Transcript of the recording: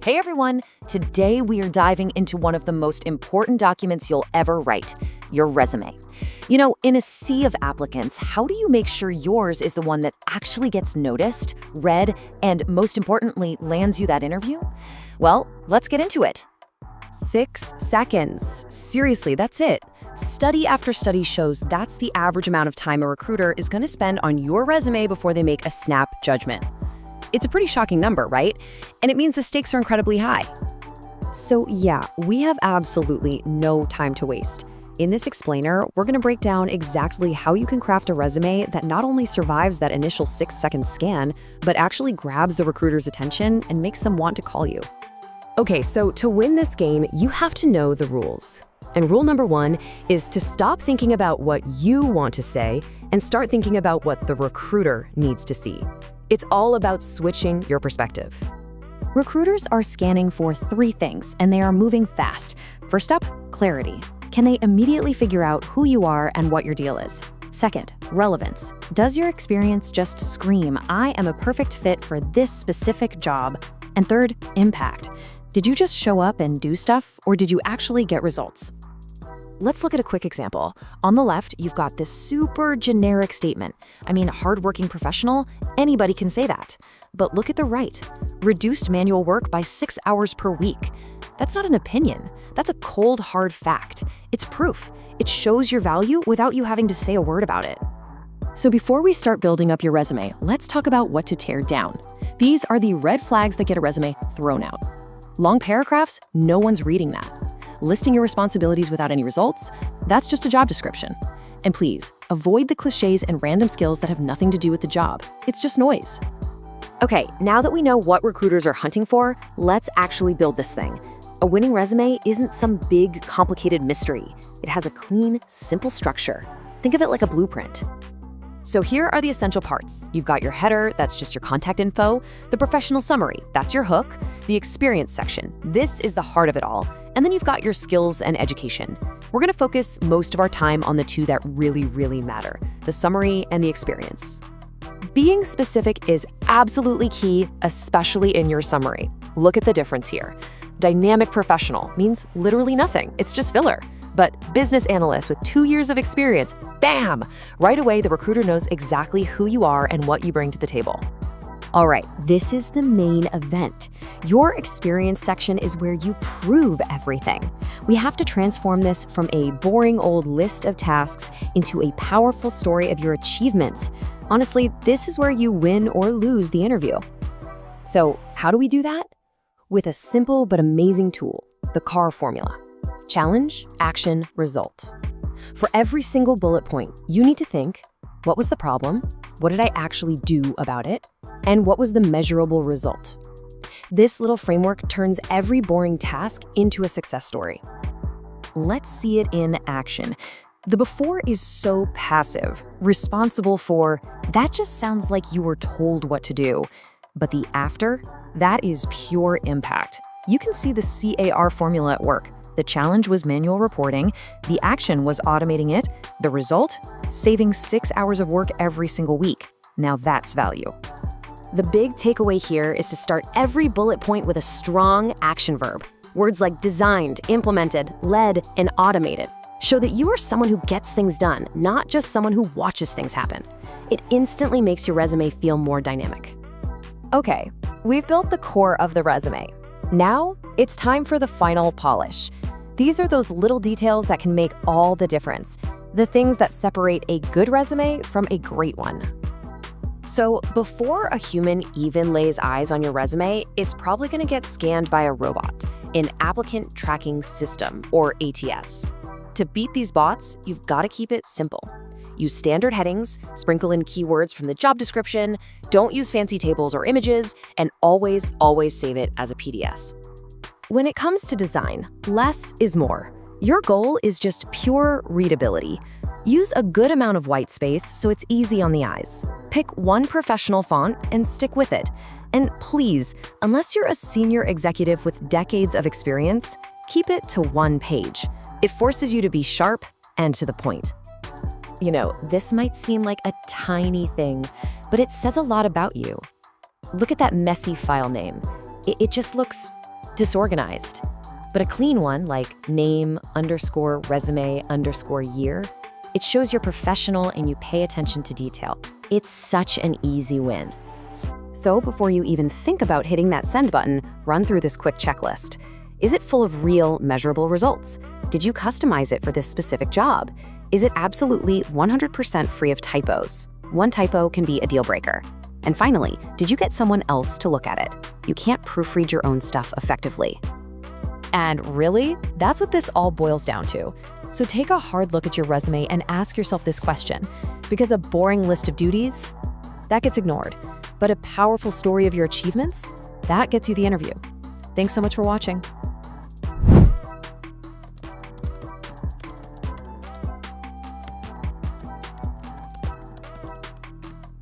Hey everyone! Today we are diving into one of the most important documents you'll ever write, your resume. You know, in a sea of applicants, how do you make sure yours is the one that actually gets noticed, read, and most importantly, lands you that interview? Well, let's get into it. 6 seconds. Seriously, that's it. Study after study shows that's the average amount of time a recruiter is going to spend on your resume before they make a snap judgment. It's a pretty shocking number, right? And it means the stakes are incredibly high. So yeah, we have absolutely no time to waste. In this explainer, we're going to break down exactly how you can craft a resume that not only survives that initial 6-second scan, but actually grabs the recruiter's attention and makes them want to call you. Okay, so to win this game, you have to know the rules. And rule number 1 is to stop thinking about what you want to say and start thinking about what the recruiter needs to see. It's all about switching your perspective. Recruiters are scanning for 3 things, and they are moving fast. First up, clarity. Can they immediately figure out who you are and what your deal is? Second, relevance. Does your experience just scream, I am a perfect fit for this specific job? And third, impact. Did you just show up and do stuff, or did you actually get results? Let's look at a quick example. On the left, you've got this super generic statement. I mean, hardworking professional, anybody can say that. But look at the right. Reduced manual work by 6 hours per week. That's not an opinion. That's a cold, hard fact. It's proof. It shows your value without you having to say a word about it. So before we start building up your resume, let's talk about what to tear down. These are the red flags that get a resume thrown out. Long paragraphs, no one's reading that. Listing your responsibilities without any results, that's just a job description. And please, avoid the cliches and random skills that have nothing to do with the job. It's just noise. Okay, now that we know what recruiters are hunting for, let's actually build this thing. A winning resume isn't some big, complicated mystery. It has a clean, simple structure. Think of it like a blueprint. So here are the essential parts. You've got your header, that's just your contact info, the professional summary, that's your hook, the experience section, this is the heart of it all, and then you've got your skills and education. We're gonna focus most of our time on the 2 that really matter, the summary and the experience. Being specific is absolutely key, especially in your summary. Look at the difference here. Dynamic professional means literally nothing, it's just filler. But business analyst with 2 years of experience, bam! Right away, the recruiter knows exactly who you are and what you bring to the table. All right, this is the main event. Your experience section is where you prove everything. We have to transform this from a boring old list of tasks into a powerful story of your achievements. Honestly, this is where you win or lose the interview. So how do we do that? With a simple but amazing tool, the CAR formula. Challenge, action, result. For every single bullet point, you need to think, what was the problem? What did I actually do about it? And what was the measurable result? This little framework turns every boring task into a success story. Let's see it in action. The before is so passive, responsible for, that just sounds like you were told what to do. But the after, that is pure impact. You can see the CAR formula at work. The challenge was manual reporting, the action was automating it, the result? Saving 6 hours of work every single week. Now that's value. The big takeaway here is to start every bullet point with a strong action verb. Words like designed, implemented, led, and automated show that you are someone who gets things done, not just someone who watches things happen. It instantly makes your resume feel more dynamic. Okay, we've built the core of the resume. Now, it's time for the final polish. These are those little details that can make all the difference, the things that separate a good resume from a great one. So before a human even lays eyes on your resume, it's probably going to get scanned by a robot, an applicant tracking system, or ATS. To beat these bots, you've got to keep it simple. Use standard headings, sprinkle in keywords from the job description, don't use fancy tables or images, and always save it as a PDF. When it comes to design, less is more. Your goal is just pure readability. Use a good amount of white space so it's easy on the eyes. Pick one professional font and stick with it. And please, unless you're a senior executive with decades of experience, keep it to 1 page. It forces you to be sharp and to the point. You know, this might seem like a tiny thing, but it says a lot about you. Look at that messy file name. It just looks disorganized. But a clean one, like name_resume_year, it shows you're professional and you pay attention to detail. It's such an easy win. So before you even think about hitting that send button, run through this quick checklist. Is it full of real, measurable results? Did you customize it for this specific job? Is it absolutely 100% free of typos? One typo can be a deal breaker. And finally, did you get someone else to look at it? You can't proofread your own stuff effectively. And really, that's what this all boils down to. So take a hard look at your resume and ask yourself this question, because a boring list of duties, that gets ignored. But a powerful story of your achievements, that gets you the interview. Thanks so much for watching.